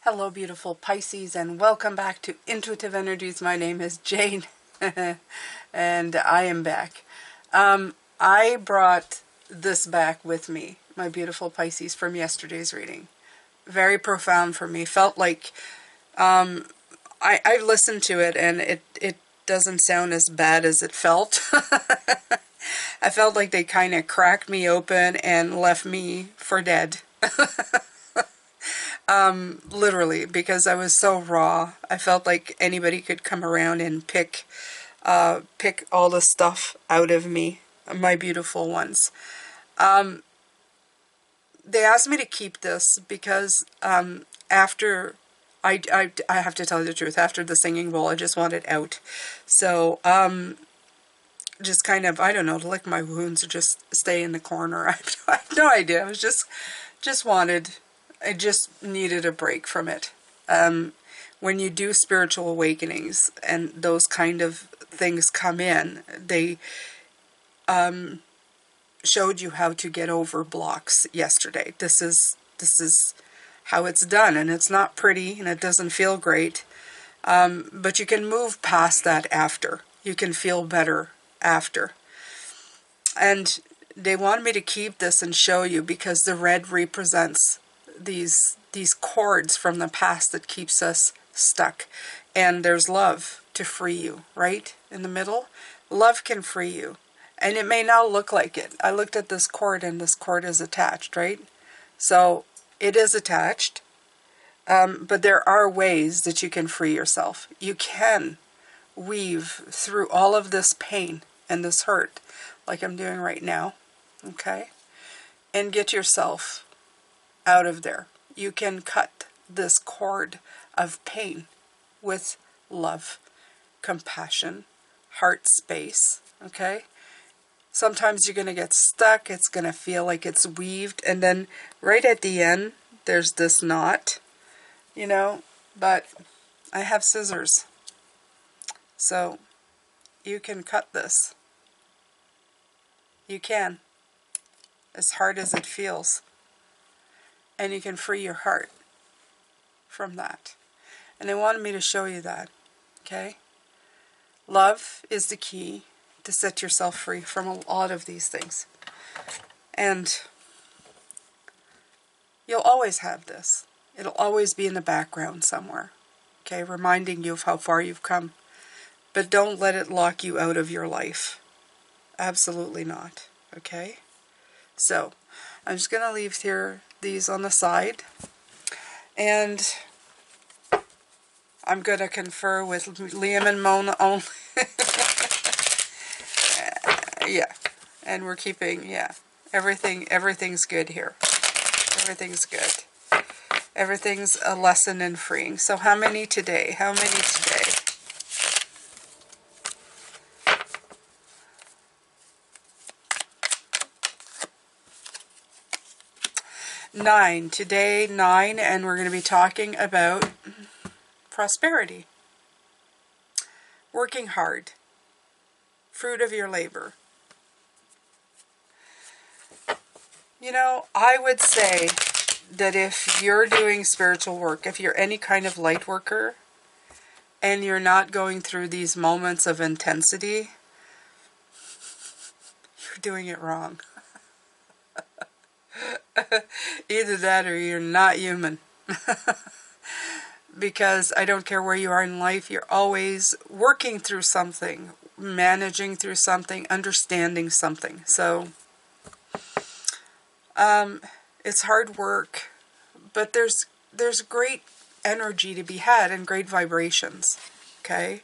Hello, beautiful Pisces, and welcome back to Intuitive Energies. My name is Jane, and I am back. I brought this back with me, my beautiful Pisces, from yesterday's reading. Very profound for me. Felt like I listened to it, and it doesn't sound as bad as it felt. I felt like they kind of cracked me open and left me for dead. Literally, because I was so raw. I felt like anybody could come around and pick all the stuff out of me, my beautiful ones. They asked me to keep this because after I have to tell you the truth, after the singing bowl, I just wanted out. So just kind of, I don't know, to lick my wounds or just stay in the corner. I have no idea. I was just I just needed a break from it. When you do spiritual awakenings and those kind of things come in, they showed you how to get over blocks yesterday. This is how it's done, and it's not pretty and it doesn't feel great, but you can move past that after. You can feel better after. And they wanted me to keep this and show you because the red represents these cords from the past that keeps us stuck. And there's love to free you, right? In the middle. Love can free you. And it may not look like it. I looked at this cord and this cord is attached, right? So it is attached. But there are ways that you can free yourself. You can weave through all of this pain and this hurt, like I'm doing right now, okay? And get yourself out of there. You can cut this cord of pain with love, compassion, heart space, okay? Sometimes you're going to get stuck. It's going to feel like it's weaved. And then right at the end, there's this knot, you know, but I have scissors. So you can cut this. You can, as hard as it feels. And you can free your heart from that. And they wanted me to show you that, okay? Love is the key to set yourself free from a lot of these things. And you'll always have this. It'll always be in the background somewhere, okay? Reminding you of how far you've come. But don't let it lock you out of your life. Absolutely not, okay? So, I'm just going to leave these on the side, and I'm going to confer with Liam and Mona only. Yeah, and we're keeping, yeah, everything's good here. Everything's good. Everything's a lesson in freeing. So how many today? How many today? 9. Today, 9, and we're going to be talking about prosperity. Working hard. Fruit of your labor. You know, I would say that if you're doing spiritual work, if you're any kind of light worker, and you're not going through these moments of intensity, you're doing it wrong. Either that or you're not human. Because I don't care where you are in life, you're always working through something, managing through something, understanding something. So it's hard work, but there's great energy to be had and great vibrations, okay?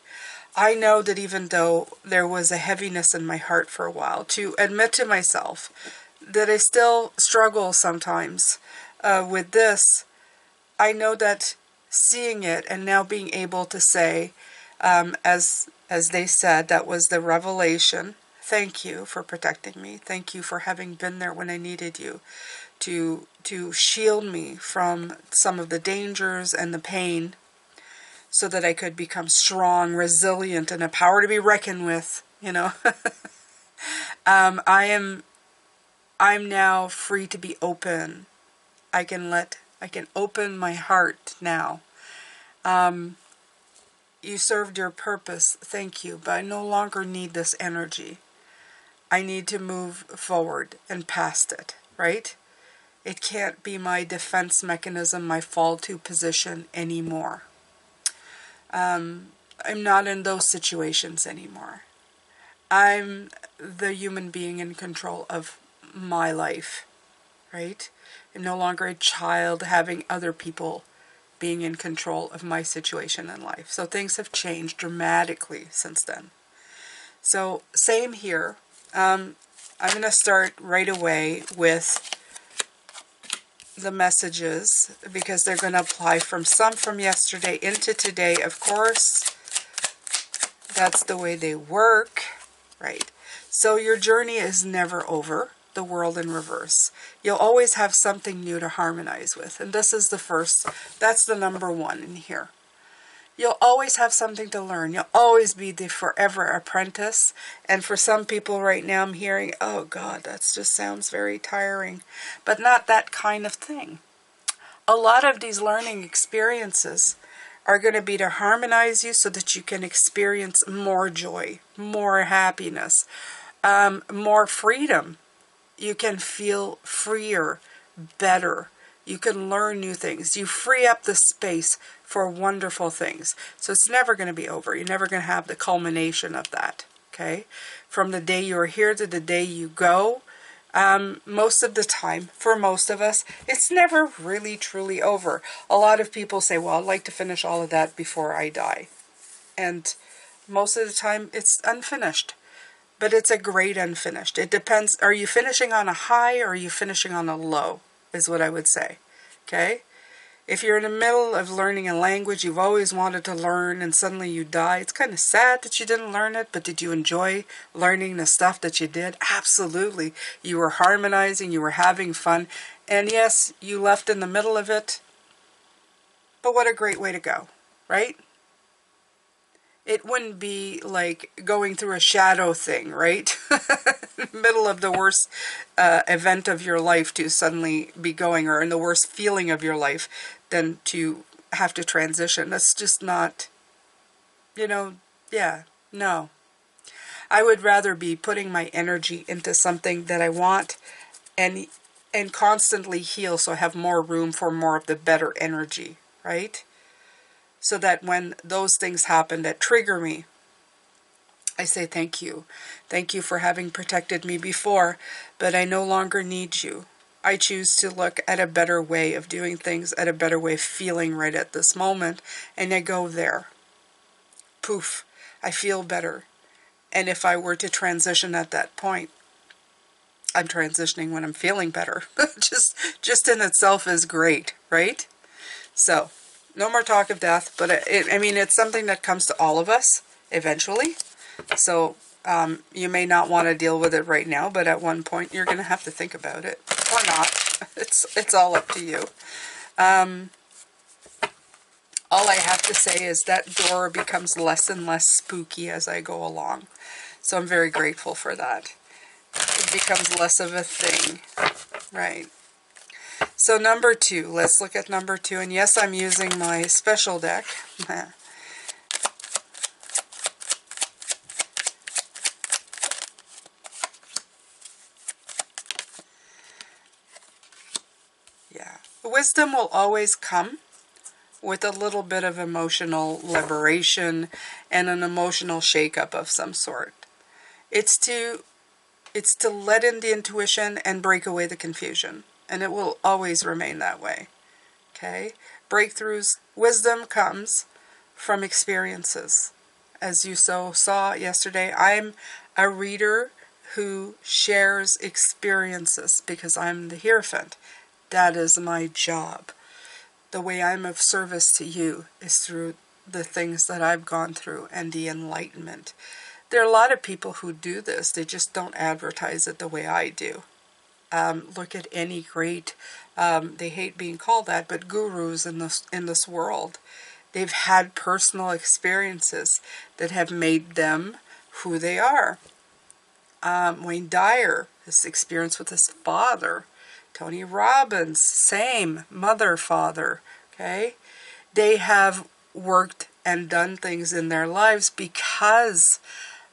I know that even though there was a heaviness in my heart for a while, to admit to myself that I still struggle sometimes with this, I know that seeing it and now being able to say, as they said, that was the revelation. Thank you for protecting me. Thank you for having been there when I needed you to shield me from some of the dangers and the pain so that I could become strong, resilient, and a power to be reckoned with, you know. I'm now free to be open. I can let I can open my heart now. You served your purpose, thank you, but I no longer need this energy. I need to move forward and past it, right? It can't be my defense mechanism, my fall-to position anymore. I'm not in those situations anymore. I'm the human being in control of my life, right? I'm no longer a child having other people being in control of my situation in life. So things have changed dramatically since then. So same here. I'm going to start right away with the messages because they're going to apply from yesterday into today. Of course, that's the way they work, right? So your journey is never over. The world in reverse. You'll always have something new to harmonize with. And this is the first, that's the number one in here. You'll always have something to learn. You'll always be the forever apprentice. And for some people right now, I'm hearing, oh God, that just sounds very tiring. But not that kind of thing. A lot of these learning experiences are going to be to harmonize you so that you can experience more joy, more happiness, more freedom. You can feel freer, better. You can learn new things. You free up the space for wonderful things. So it's never going to be over. You're never going to have the culmination of that. Okay? From the day you're here to the day you go, most of the time, for most of us, it's never really truly over. A lot of people say, well, I'd like to finish all of that before I die. And most of the time, it's unfinished. But it's a great unfinished. It depends. Are you finishing on a high or are you finishing on a low, is what I would say. Okay? If you're in the middle of learning a language you've always wanted to learn and suddenly you die, it's kind of sad that you didn't learn it, but did you enjoy learning the stuff that you did? Absolutely. You were harmonizing, you were having fun, and yes, you left in the middle of it, but what a great way to go, right? It wouldn't be like going through a shadow thing, right? Middle of the worst event of your life to suddenly be going, or in the worst feeling of your life, than to have to transition. That's just not, no. I would rather be putting my energy into something that I want and constantly heal so I have more room for more of the better energy, right? So that when those things happen that trigger me, I say thank you. Thank you for having protected me before, but I no longer need you. I choose to look at a better way of doing things, at a better way of feeling right at this moment, and I go there. Poof, I feel better. And if I were to transition at that point, I'm transitioning when I'm feeling better. just in itself is great, right? So, no more talk of death, but it's something that comes to all of us eventually. So you may not want to deal with it right now, but at one point you're going to have to think about it, or not. It's all up to you. All I have to say is that door becomes less and less spooky as I go along. So I'm very grateful for that. It becomes less of a thing, right? So number 2, let's look at number 2. And yes, I'm using my special deck. Yeah. Wisdom will always come with a little bit of emotional liberation and an emotional shakeup of some sort. It's to let in the intuition and break away the confusion. And it will always remain that way. Okay? Breakthroughs, wisdom comes from experiences. As you saw yesterday, I'm a reader who shares experiences because I'm the Hierophant. That is my job. The way I'm of service to you is through the things that I've gone through and the enlightenment. There are a lot of people who do this. They just don't advertise it the way I do. Look at any great, they hate being called that, but gurus in this world. They've had personal experiences that have made them who they are. Wayne Dyer, his experience with his father, Tony Robbins, same, mother, father, okay? They have worked and done things in their lives because,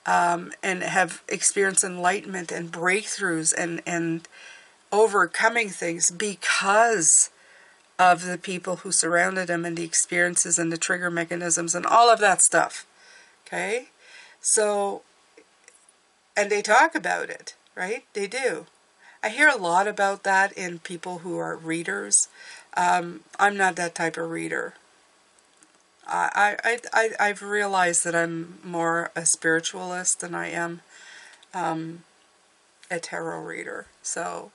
and have experienced enlightenment and breakthroughs and overcoming things because of the people who surrounded them and the experiences and the trigger mechanisms and all of that stuff, okay? So, and they talk about it, right? They do. I hear a lot about that in people who are readers. I'm not that type of reader. I've realized that I'm more a spiritualist than I am a tarot reader. So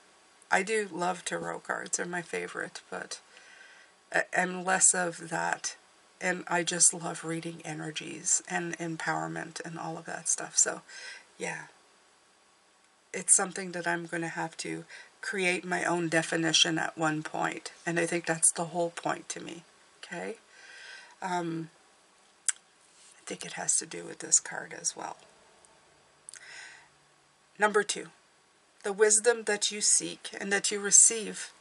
I do love tarot cards. They're my favorite, but I'm less of that. And I just love reading energies and empowerment and all of that stuff. So yeah, it's something that I'm going to have to create my own definition at one point. And I think that's the whole point to me. Okay? I think it has to do with this card as well. Number 2, the wisdom that you seek and that you receive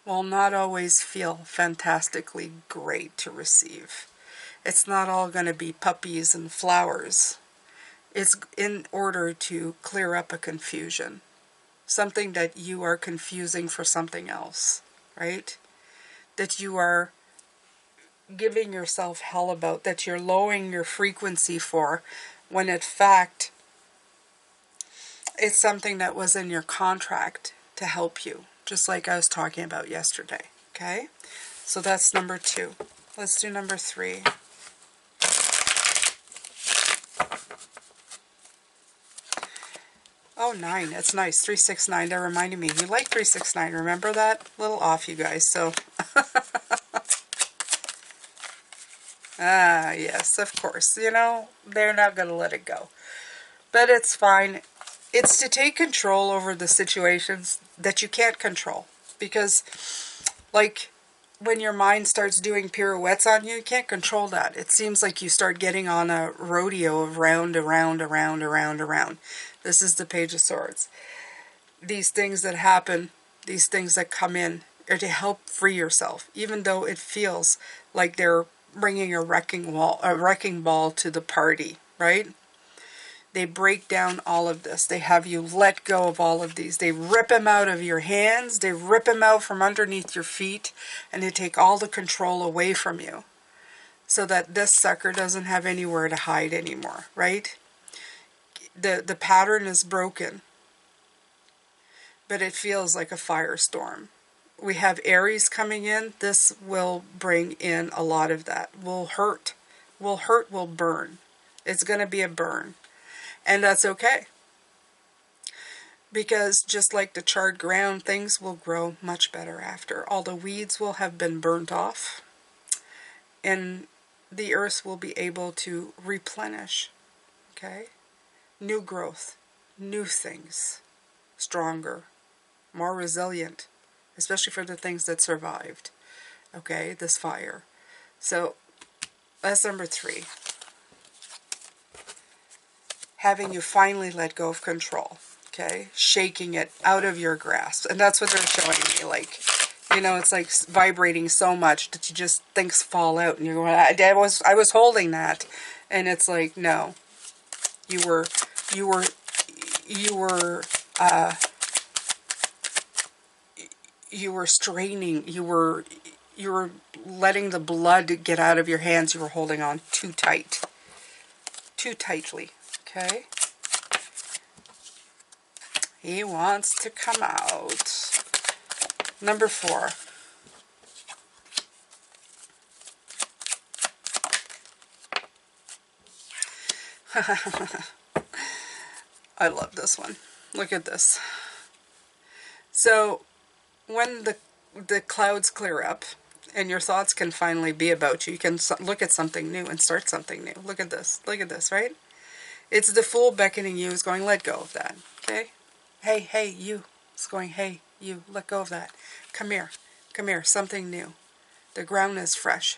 will not always feel fantastically great to receive. It's not all going to be puppies and flowers. It's in order to clear up a confusion. Something that you are confusing for something else, right? That you are giving yourself hell about, that you're lowering your frequency for, when in fact it's something that was in your contract to help you, just like I was talking about yesterday, okay? So that's number 2. Let's do number 3. Oh, 9. It's nice. 369. That reminded me. You like 369. Remember that? A little off, you guys. So, ah, yes, of course. You know, they're not going to let it go. But it's fine. It's to take control over the situations that you can't control. Because, like, when your mind starts doing pirouettes on you, you can't control that. It seems like you start getting on a rodeo of round, around, around, around, around. This is the Page of Swords. These things that happen, these things that come in, are to help free yourself. Even though it feels like they're bringing a wrecking ball to the party, right? They break down all of this. They have you let go of all of these. They rip them out of your hands. They rip them out from underneath your feet. And they take all the control away from you. So that this sucker doesn't have anywhere to hide anymore, right? The pattern is broken. But it feels like a firestorm. We have Aries coming in. This will bring in a lot of that. Will hurt. Will hurt, will burn. It's going to be a burn. And that's okay. Because just like the charred ground, things will grow much better after. All the weeds will have been burnt off. And the earth will be able to replenish. Okay? New growth. New things. Stronger. More resilient. Especially for the things that survived. Okay? This fire. So, that's number 3. Having you finally let go of control, okay? Shaking it out of your grasp. And that's what they're showing me. Like, you know, it's like vibrating so much that you just, things fall out. And you're going, I was holding that. And it's like, no. You were straining. You were letting the blood get out of your hands. You were holding on too tight. Too tightly. Okay. He wants to come out. Number 4. I love this one. Look at this. So, when the clouds clear up and your thoughts can finally be about you, you can look at something new and start something new. Look at this. Look at this, right? It's the Fool beckoning you, is going, let go of that, okay? Hey, you. It's going, hey, you, let go of that. Come here, something new. The ground is fresh.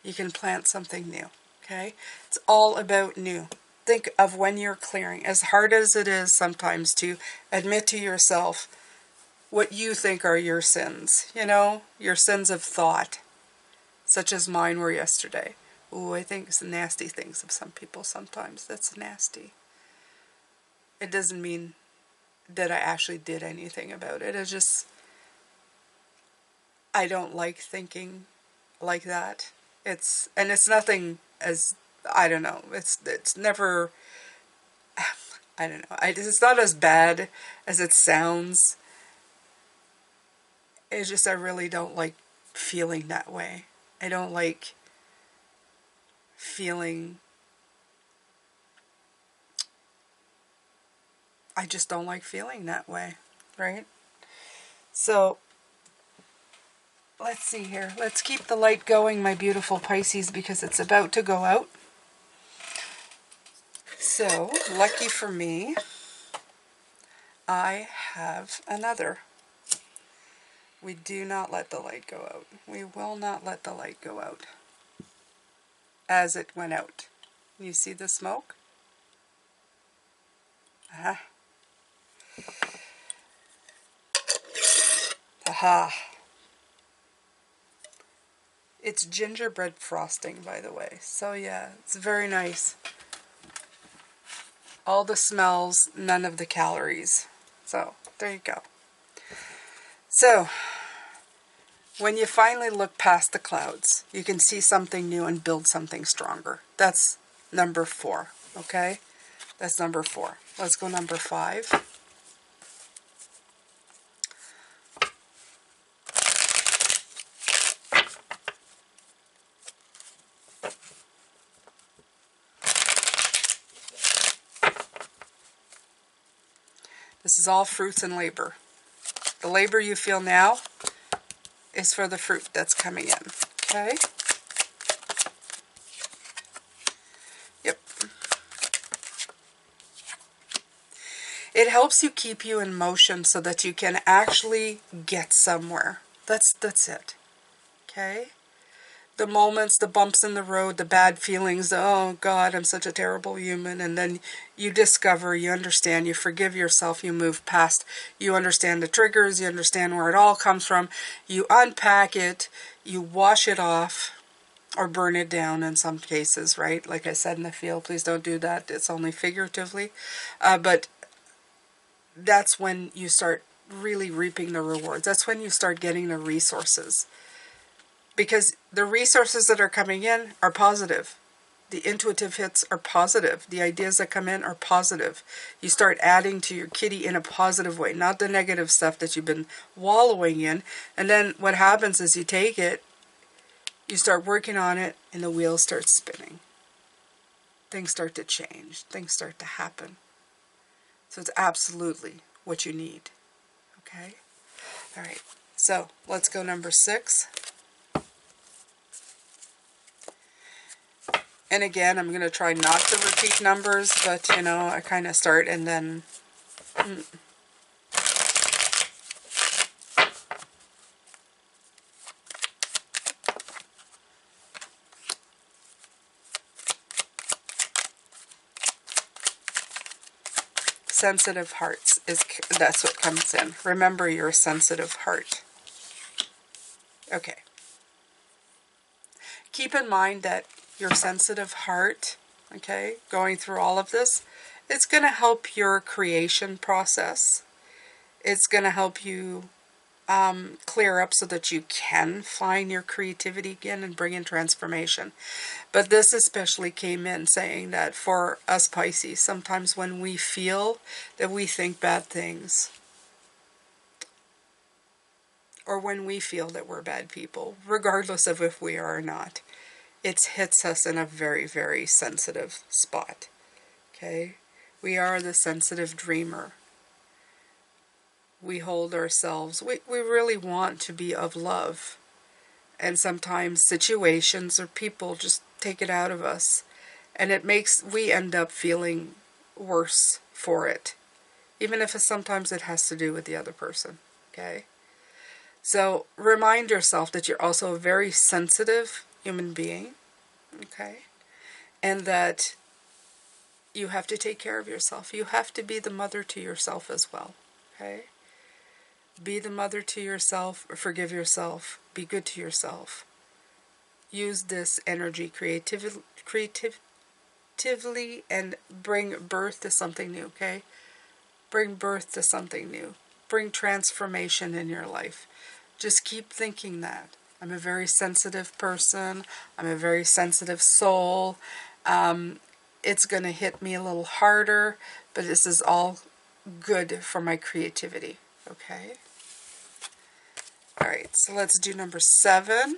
You can plant something new, okay? It's all about new. Think of when you're clearing. As hard as it is sometimes to admit to yourself what you think are your sins, you know, your sins of thought, such as mine were yesterday. Ooh, I think it's nasty things of some people sometimes. That's nasty. It doesn't mean that I actually did anything about it. It's just, I don't like thinking like that. And it's nothing as, I don't know, it's never, I don't know, it's not as bad as it sounds. It's just I really don't like feeling that way. I don't like feeling, I just don't like feeling that way, right? So, let's see here. Let's keep the light going, my beautiful Pisces, because it's about to go out. So, lucky for me, I have another. We do not let the light go out. We will not let the light go out. As it went out. You see the smoke? Aha. Aha. It's gingerbread frosting, by the way. So yeah, it's very nice. All the smells, none of the calories. So, there you go. So, when you finally look past the clouds, you can see something new and build something stronger. That's number 4, okay? That's number 4. Let's go number 5. This is all fruits and labor. The labor you feel now is for the fruit that's coming in, okay? Yep. It helps you keep you in motion so that you can actually get somewhere. That's it, okay? The moments, the bumps in the road, the bad feelings, oh God, I'm such a terrible human, and then you discover, you understand, you forgive yourself, you move past, you understand the triggers, you understand where it all comes from, you unpack it, you wash it off, or burn it down in some cases, right? Like I said in the field, please don't do that, it's only figuratively, but that's when you start really reaping the rewards. That's when you start getting the resources. Because the resources that are coming in are positive. The intuitive hits are positive. The ideas that come in are positive. You start adding to your kitty in a positive way, not the negative stuff that you've been wallowing in. And then what happens is you take it, you start working on it, and the wheels start spinning. Things start to change. Things start to happen. So it's absolutely what you need. Okay? All right. So let's go number 6. And again, I'm going to try not to repeat numbers, but, you know, I kind of start and then... Sensitive hearts, that's what comes in. Remember, you're a sensitive heart. Okay. Keep in mind that your sensitive heart, okay, going through all of this, it's going to help your creation process. It's going to help you clear up so that you can find your creativity again and bring in transformation. But this especially came in saying that for us Pisces, sometimes when we feel that we think bad things, or when we feel that we're bad people, regardless of if we are or not, it hits us in a very, very sensitive spot. Okay? We are the sensitive dreamer. We hold ourselves, we really want to be of love. And sometimes situations or people just take it out of us. And we end up feeling worse for it. Even if sometimes it has to do with the other person. Okay? So remind yourself that you're also a very sensitive human being. Okay? And that you have to take care of yourself. You have to be the mother to yourself as well. Okay? Be the mother to yourself, forgive yourself, be good to yourself. Use this energy creatively and bring birth to something new, okay? Bring birth to something new. Bring transformation in your life. Just keep thinking that. I'm a very sensitive person. I'm a very sensitive soul. It's going to hit me a little harder, but this is all good for my creativity, okay? All right, so let's do number 7.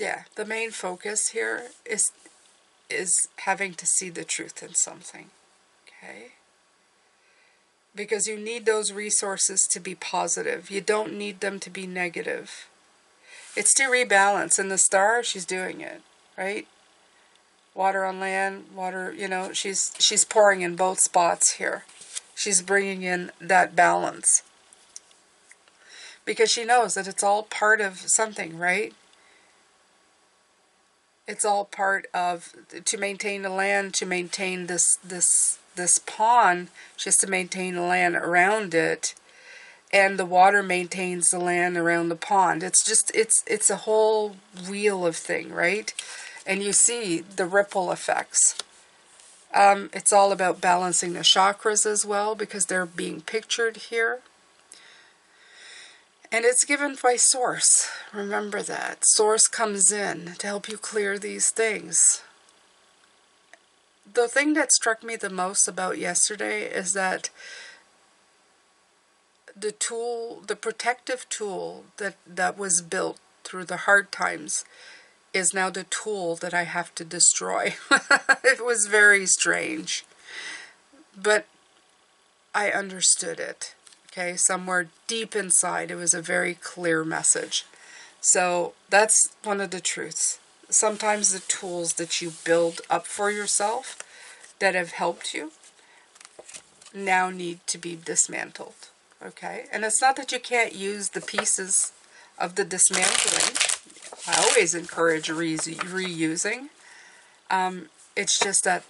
Yeah, the main focus here is having to see the truth in something, okay? Because you need those resources to be positive. You don't need them to be negative. It's to rebalance. And the star, she's doing it, right? Water on land, water, she's pouring in both spots here. She's bringing in that balance. Because she knows that it's all part of something, right? It's all part of, to maintain the land, to maintain this pond, she has to maintain the land around it, and the water maintains the land around the pond. It's just, it's a whole wheel of thing, right? And you see the ripple effects. It's all about balancing the chakras as well, because they're being pictured here. And it's given by Source. Remember that. Source comes in to help you clear these things. The thing that struck me the most about yesterday is that the tool, the protective tool that was built through the hard times is now the tool that I have to destroy. It was very strange. But I understood it. Okay, somewhere deep inside, it was a very clear message. So that's one of the truths. Sometimes the tools that you build up for yourself that have helped you now need to be dismantled. Okay, and it's not that you can't use the pieces of the dismantling. I always encourage reusing. It's just that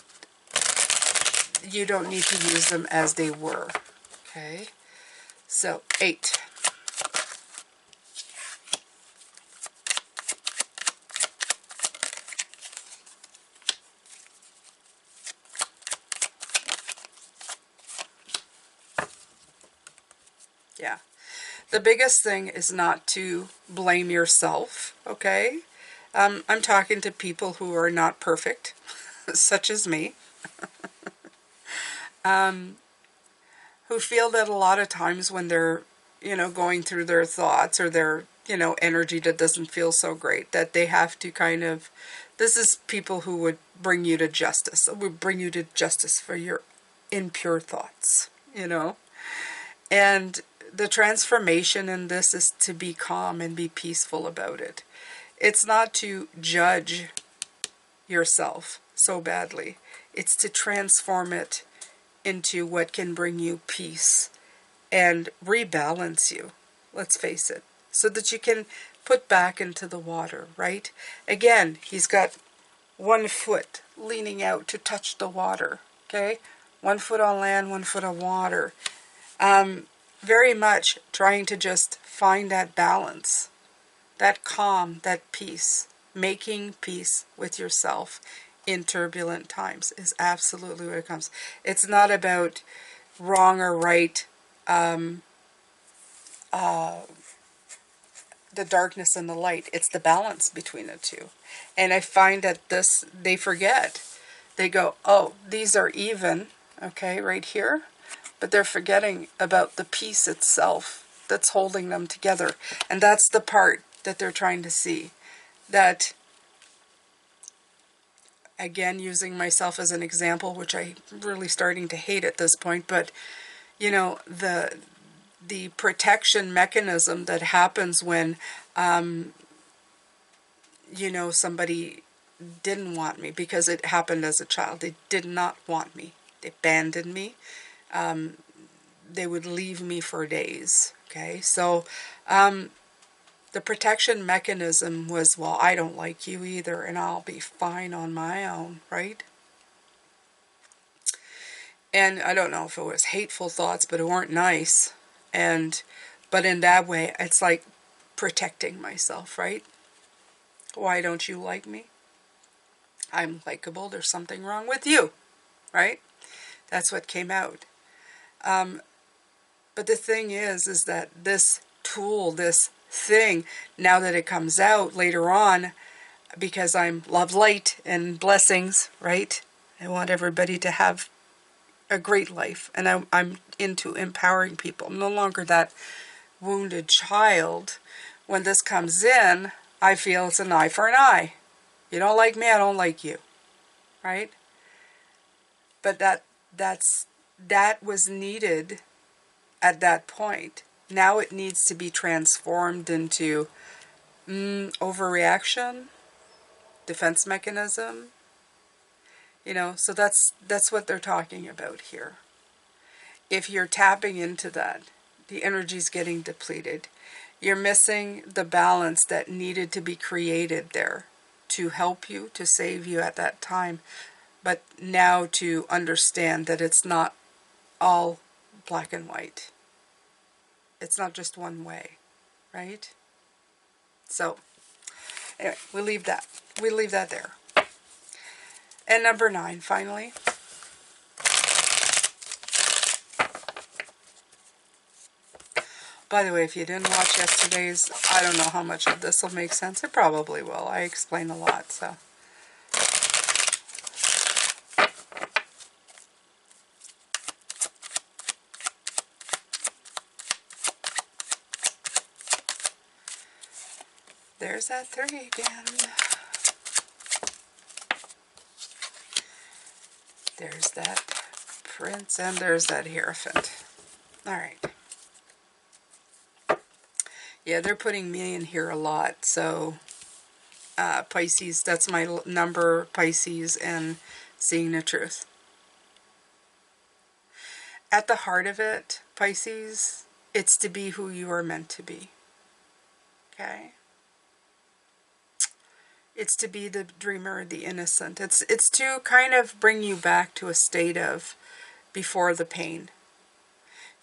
you don't need to use them as they were. Okay. So, 8. Yeah. The biggest thing is not to blame yourself, okay? I'm talking to people who are not perfect, such as me, who feel that a lot of times when they're, going through their thoughts or their, energy that doesn't feel so great, that they have to kind of, this is people who would bring you to justice, for your impure thoughts, And the transformation in this is to be calm and be peaceful about it. It's not to judge yourself so badly. It's to transform it into what can bring you peace and rebalance you, let's face it, so that you can put back into the water, right? Again, he's got one foot leaning out to touch the water, okay? 1 foot on land, 1 foot on water. Very much trying to just find that balance, that calm, that peace. Making peace with yourself in turbulent times is absolutely what it comes. It's not about wrong or right, the darkness and the light. It's the balance between the two. And I find that they forget. They go, oh, these are even, okay, right here. But they're forgetting about the peace itself that's holding them together. And that's the part that they're trying to see. That, again, using myself as an example, which I'm really starting to hate at this point, but, the protection mechanism that happens when, somebody didn't want me, because it happened as a child. They did not want me. They abandoned me. They would leave me for days. Okay, so the protection mechanism was, well, I don't like you either, and I'll be fine on my own, right? And I don't know if it was hateful thoughts, but it weren't nice. But in that way, it's like protecting myself, right? Why don't you like me? I'm likable. There's something wrong with you, right? That's what came out. But the thing is that this tool, this thing, now that it comes out later on, because I'm love, light, and blessings, right? I want everybody to have a great life, and I'm into empowering people. I'm no longer that wounded child. When this comes in, I feel it's an eye for an eye. You don't like me, I don't like you, right? But that was needed at that point. Now it needs to be transformed into overreaction, defense mechanism. So that's what they're talking about here. If you're tapping into that, the energy's getting depleted. You're missing the balance that needed to be created there to help you, to save you at that time. But now to understand that it's not all black and white. It's not just one way, right? So, anyway, we leave that. We leave that there. And number 9, finally. By the way, if you didn't watch yesterday's, I don't know how much of this will make sense. It probably will. I explain a lot, so. There's that 3 again. There's that Prince, and there's that Hierophant. All right. Yeah, they're putting me in here a lot, so Pisces, that's my number, Pisces, and seeing the truth. At the heart of it, Pisces, it's to be who you are meant to be. Okay? It's to be the dreamer, the innocent. It's to kind of bring you back to a state of before the pain.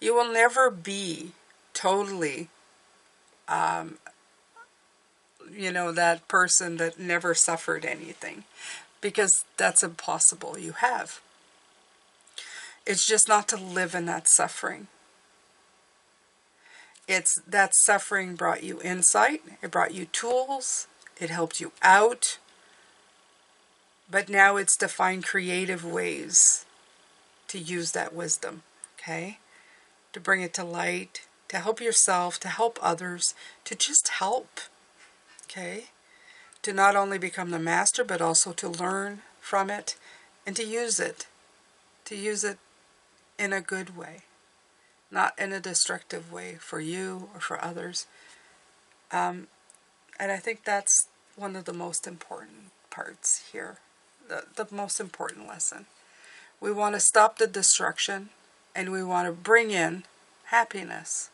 You will never be totally, that person that never suffered anything, because that's impossible. You have. It's just not to live in that suffering. It's that suffering brought you insight. It brought you tools. It helped you out. But now it's to find creative ways to use that wisdom, okay? To bring it to light, to help yourself, to help others, to just help, okay? To not only become the master, but also to learn from it and to use it. To use it in a good way, not in a destructive way for you or for others. And I think that's one of the most important parts here, the most important lesson. We want to stop the destruction, and we want to bring in happiness.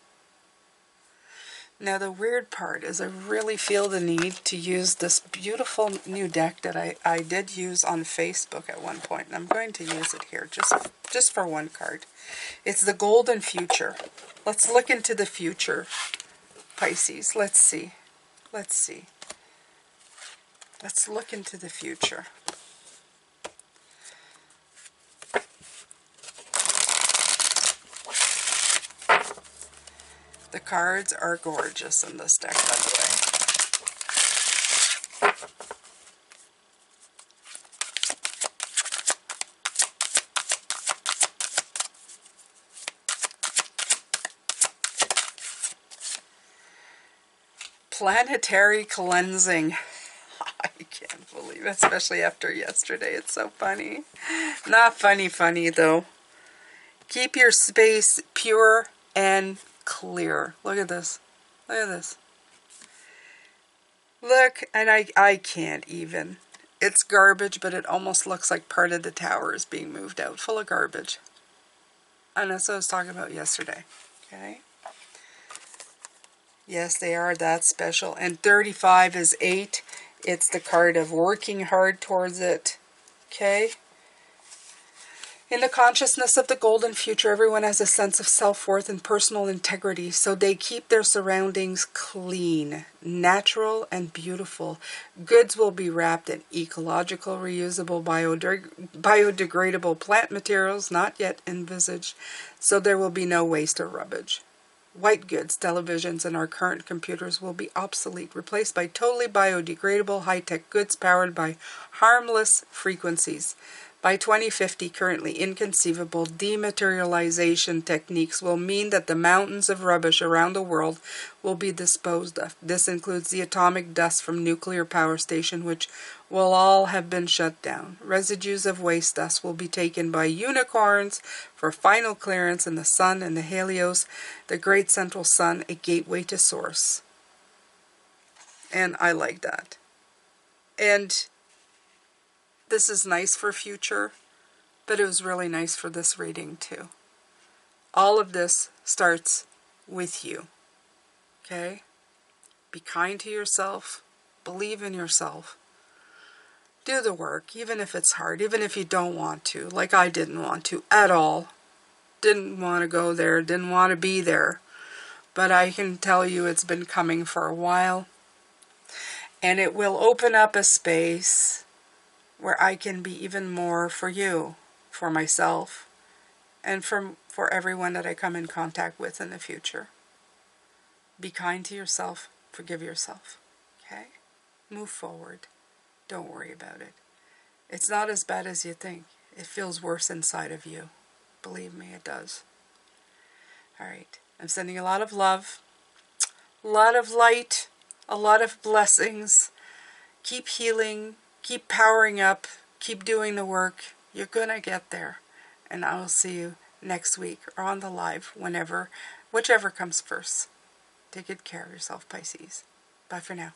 Now the weird part is I really feel the need to use this beautiful new deck that I did use on Facebook at one point, and I'm going to use it here just for one card. It's the Golden Future. Let's look into the future, Pisces. Let's see. Let's look into the future. The cards are gorgeous in this deck, by the way. Planetary cleansing. I can't believe it, especially after yesterday. It's so funny. Not funny though. Keep your space pure and clear. Look at this. Look at this. Look, and I can't even. It's garbage, but it almost looks like part of the tower is being moved out, full of garbage. And that's what I was talking about yesterday. Okay? Yes, they are that special. And 35 is 8. It's the card of working hard towards it. Okay? In the consciousness of the golden future, everyone has a sense of self-worth and personal integrity, so they keep their surroundings clean, natural, and beautiful. Goods will be wrapped in ecological, reusable, biodegradable plant materials not yet envisaged, so there will be no waste or rubbish. White goods, televisions, and our current computers will be obsolete, replaced by totally biodegradable high-tech goods powered by harmless frequencies. By 2050, currently inconceivable dematerialization techniques will mean that the mountains of rubbish around the world will be disposed of. This includes the atomic dust from nuclear power station, which will all have been shut down. Residues of waste dust will be taken by unicorns for final clearance in the sun and the Helios, the great central sun, a gateway to source. And I like that. And this is nice for future, but it was really nice for this reading too. All of this starts with you. Okay? Be kind to yourself. Believe in yourself. Do the work, even if it's hard, even if you don't want to, like I didn't want to at all. Didn't want to go there, didn't want to be there. But I can tell you it's been coming for a while. And it will open up a space where I can be even more for you, for myself, and for everyone that I come in contact with in the future. Be kind to yourself, forgive yourself, okay? Move forward. Don't worry about it. It's not as bad as you think. It feels worse inside of you. Believe me, it does. All right. I'm sending a lot of love, a lot of light, a lot of blessings. Keep healing. Keep powering up. Keep doing the work. You're going to get there. And I will see you next week or on the live, whenever, whichever comes first. Take good care of yourself, Pisces. Bye for now.